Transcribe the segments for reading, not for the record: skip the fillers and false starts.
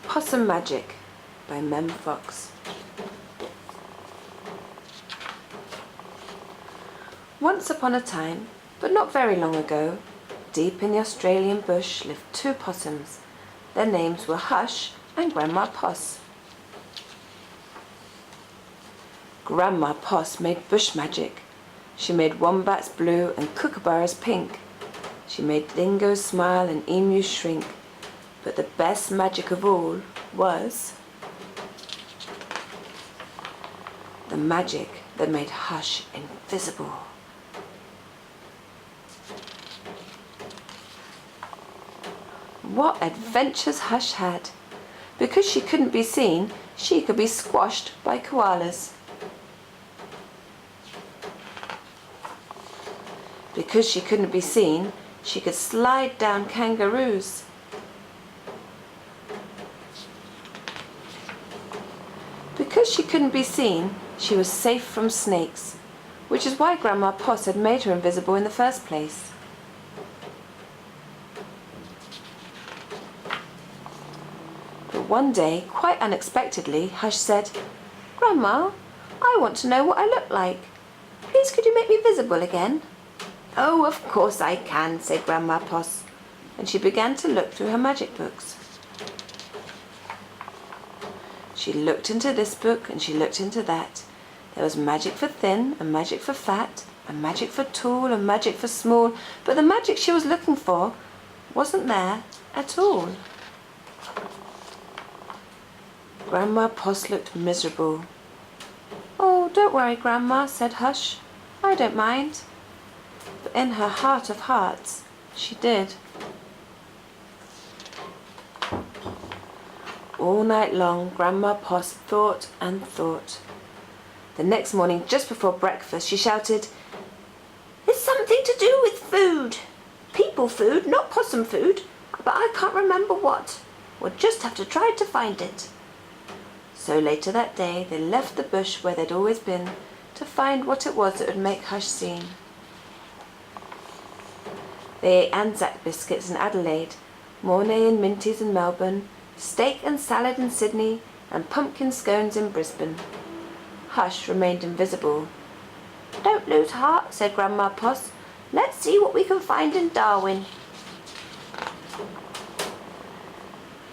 Possum Magic by Mem Fox. Once upon a time, but not very long ago, deep in the Australian bush lived two possums. Their names were Hush and Grandma Poss. Grandma Poss made bush magic. She made wombats blue and kookaburras pink. She made dingoes smile and emus shrink. But the best magic of all was the magic that made Hush invisible. What adventures Hush had! Because she couldn't be seen, she could be squashed by koalas. Because she couldn't be seen, she could slide down kangaroos. Because she couldn't be seen, she was safe from snakes, which is why Grandma Poss had made her invisible in the first place. But one day, quite unexpectedly, Hush said, "Grandma, I want to know what I look like. Please could you make me visible again?" "Oh, of course I can," said Grandma Poss, and she began to look through her magic books. She looked into this book and she looked into that. There was magic for thin and magic for fat, and magic for tall and magic for small, but the magic she was looking for wasn't there at all. Grandma Poss looked miserable. "Oh, don't worry, Grandma," said Hush. "I don't mind." But in her heart of hearts, she did. All night long, Grandma Poss thought and thought. The next morning, just before breakfast, she shouted, "It's something to do with food. People food, not possum food, but I can't remember what. We'll just have to try to find it." So later that day, they left the bush where they'd always been to find what it was that would make Hush seen. They ate Anzac biscuits in Adelaide, Mornay and Minties in Melbourne, steak and salad in Sydney, and pumpkin scones in Brisbane. Hush remained invisible. "Don't lose heart," said Grandma Poss. "Let's see what we can find in Darwin."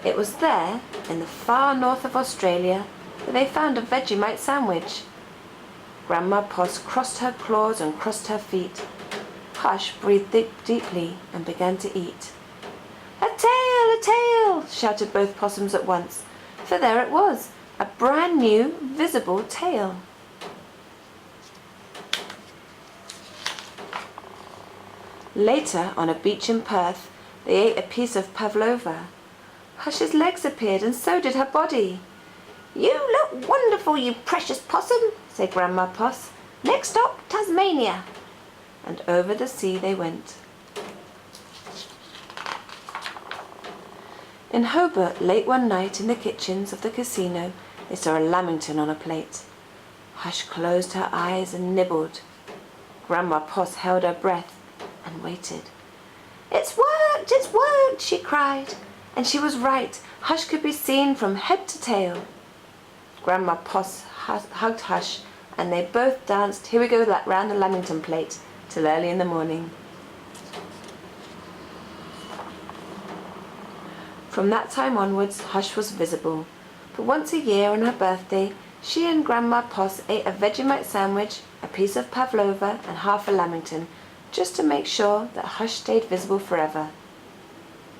It was there, in the far north of Australia, that they found a Vegemite sandwich. Grandma Poss crossed her claws and crossed her feet. Hush breathed deeply and began to eat. "A tail! A tail!" shouted both possums at once, for there it was, a brand new, visible tail. Later, on a beach in Perth, they ate a piece of pavlova. Hush's legs appeared, and so did her body. "You look wonderful, you precious possum," said Grandma Poss. "Next stop, Tasmania." And over the sea they went. In Hobart, late one night in the kitchens of the casino, they saw a lamington on a plate. Hush closed her eyes and nibbled. Grandma Poss held her breath and waited. "It's worked! It's worked!" she cried. And she was right. Hush could be seen from head to tail. Grandma Poss hugged Hush, and they both danced "Here We Go" round the lamington plate till early in the morning. From that time onwards, Hush was visible, but once a year on her birthday, she and Grandma Poss ate a Vegemite sandwich, a piece of pavlova, and half a lamington, just to make sure that Hush stayed visible forever.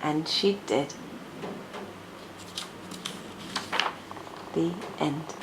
And she did. The end.